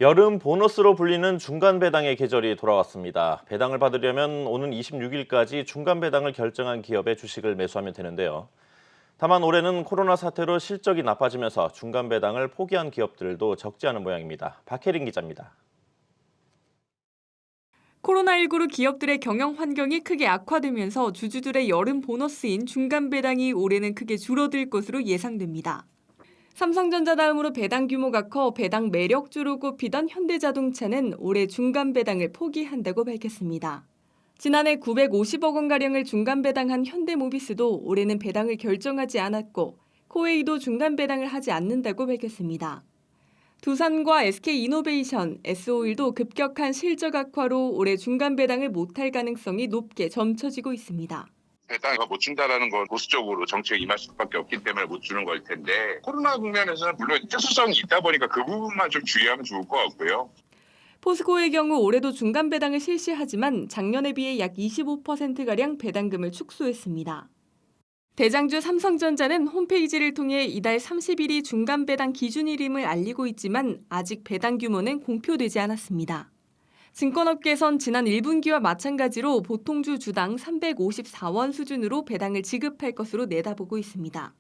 여름 보너스로 불리는 중간 배당의 계절이 돌아왔습니다. 배당을 받으려면 오는 26일까지 중간 배당을 결정한 기업의 주식을 매수하면 되는데요. 다만 올해는 코로나 사태로 실적이 나빠지면서 중간 배당을 포기한 기업들도 적지 않은 모양입니다. 박혜린 기자입니다. 코로나19로 기업들의 경영 환경이 크게 악화되면서 주주들의 여름 보너스인 중간 배당이 올해는 크게 줄어들 것으로 예상됩니다. 삼성전자 다음으로 배당 규모가 커 배당 매력주로 꼽히던 현대자동차는 올해 중간 배당을 포기한다고 밝혔습니다. 지난해 950억 원가량을 중간 배당한 현대모비스도 올해는 배당을 결정하지 않았고 코웨이도 중간 배당을 하지 않는다고 밝혔습니다. 두산과 SK이노베이션, S-오일도 급격한 실적 악화로 올해 중간 배당을 못할 가능성이 높게 점쳐지고 있습니다. 배당을 못 준다라는 건 보수적으로 정책에 임할 수밖에 없기 때문에 못 주는 걸 텐데 코로나 국면에서는 물론 특수성이 있다 보니까 그 부분만 좀 주의하면 좋을 것 같고요. 포스코의 경우 올해도 중간 배당을 실시하지만 작년에 비해 약 25%가량 배당금을 축소했습니다. 대장주 삼성전자는 홈페이지를 통해 이달 30일이 중간 배당 기준일임을 알리고 있지만 아직 배당 규모는 공표되지 않았습니다. 증권업계선 지난 1분기와 마찬가지로 보통주 주당 354원 수준으로 배당을 지급할 것으로 내다보고 있습니다.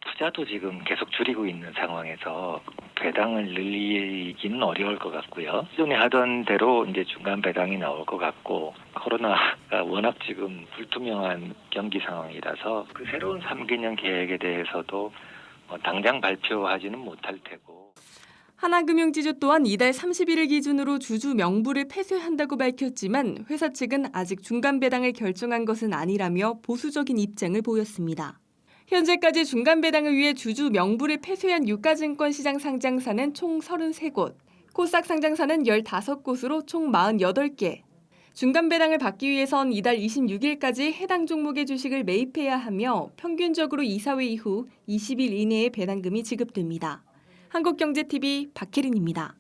투자도 지금 계속 줄이고 있는 상황에서 배당을 늘리기는 어려울 것 같고요. 기존에 하던 대로 이제 중간 배당이 나올 것 같고 코로나가 워낙 지금 불투명한 경기 상황이라서 그 새로운 3개년 계획에 대해서도 당장 발표하지는 못할 테고. 하나금융지주 또한 이달 30일을 기준으로 주주 명부를 폐쇄한다고 밝혔지만 회사 측은 아직 중간 배당을 결정한 것은 아니라며 보수적인 입장을 보였습니다. 현재까지 중간 배당을 위해 주주 명부를 폐쇄한 유가증권 시장 상장사는 총 33곳, 코스닥 상장사는 15곳으로 총 48개. 중간 배당을 받기 위해선 이달 26일까지 해당 종목의 주식을 매입해야 하며 평균적으로 이사회 이후 20일 이내에 배당금이 지급됩니다. 한국경제TV 박혜린입니다.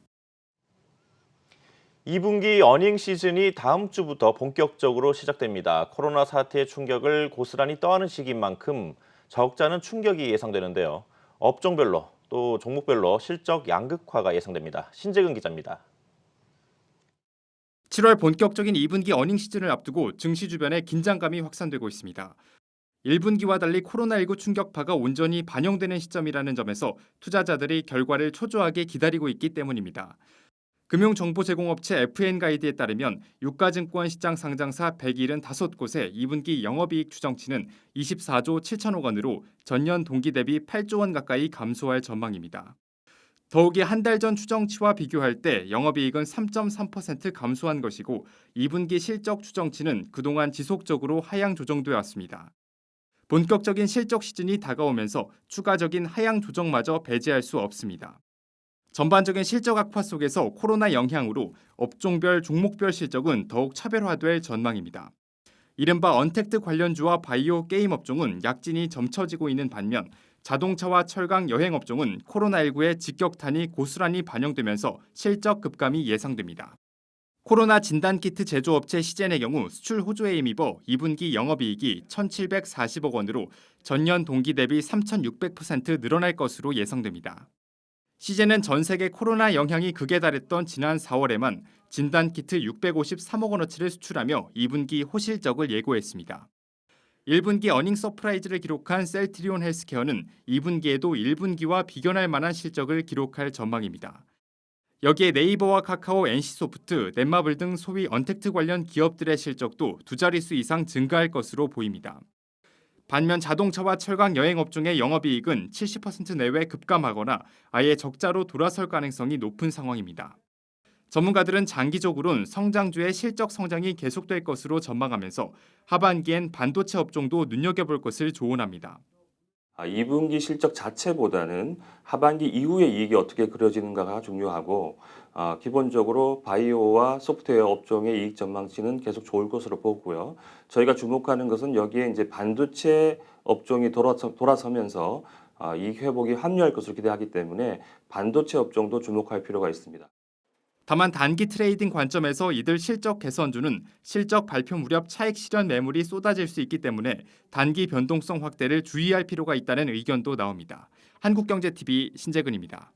2분기 어닝 시즌이 다음 주부터 본격적으로 시작됩니다. 코로나 사태의 충격을 고스란히 떠안은 시기인 만큼 적잖은 충격이 예상되는데요. 업종별로 또 종목별로 실적 양극화가 예상됩니다. 신재근 기자입니다. 7월 본격적인 2분기 어닝 시즌을 앞두고 증시 주변에 긴장감이 확산되고 있습니다. 1분기와 달리 코로나19 충격파가 온전히 반영되는 시점이라는 점에서 투자자들이 결과를 초조하게 기다리고 있기 때문입니다. 금융정보제공업체 FN가이드에 따르면 유가증권 시장 상장사 175곳의 2분기 영업이익 추정치는 24조 7천억 원으로 전년 동기 대비 8조 원 가까이 감소할 전망입니다. 더욱이 한 달 전 추정치와 비교할 때 영업이익은 3.3% 감소한 것이고 2분기 실적 추정치는 그동안 지속적으로 하향 조정돼 왔습니다. 본격적인 실적 시즌이 다가오면서 추가적인 하향 조정마저 배제할 수 없습니다. 전반적인 실적 악화 속에서 코로나 영향으로 업종별 종목별 실적은 더욱 차별화될 전망입니다. 이른바 언택트 관련주와 바이오 게임 업종은 약진이 점쳐지고 있는 반면 자동차와 철강 여행 업종은 코로나19의 직격탄이 고스란히 반영되면서 실적 급감이 예상됩니다. 코로나 진단키트 제조업체 시젠의 경우 수출 호조에 힘입어 2분기 영업이익이 1,740억 원으로 전년 동기 대비 3,600% 늘어날 것으로 예상됩니다. 시젠은 전 세계 코로나 영향이 극에 달했던 지난 4월에만 진단키트 653억 원어치를 수출하며 2분기 호실적을 예고했습니다. 1분기 어닝 서프라이즈를 기록한 셀트리온 헬스케어는 2분기에도 1분기와 비견할 만한 실적을 기록할 전망입니다. 여기에 네이버와 카카오, NC소프트, 넷마블 등 소위 언택트 관련 기업들의 실적도 두 자릿수 이상 증가할 것으로 보입니다. 반면 자동차와 철강 여행 업종의 영업이익은 70% 내외 급감하거나 아예 적자로 돌아설 가능성이 높은 상황입니다. 전문가들은 장기적으로는 성장주의 실적 성장이 계속될 것으로 전망하면서 하반기엔 반도체 업종도 눈여겨볼 것을 조언합니다. 2분기 실적 자체보다는 하반기 이후의 이익이 어떻게 그려지는가가 중요하고 기본적으로 바이오와 소프트웨어 업종의 이익 전망치는 계속 좋을 것으로 보고요. 저희가 주목하는 것은 여기에 이제 반도체 업종이 돌아서면서 이익 회복이 합류할 것으로 기대하기 때문에 반도체 업종도 주목할 필요가 있습니다. 다만 단기 트레이딩 관점에서 이들 실적 개선주는 실적 발표 무렵 차익 실현 매물이 쏟아질 수 있기 때문에 단기 변동성 확대를 주의할 필요가 있다는 의견도 나옵니다. 한국경제TV 신재근입니다.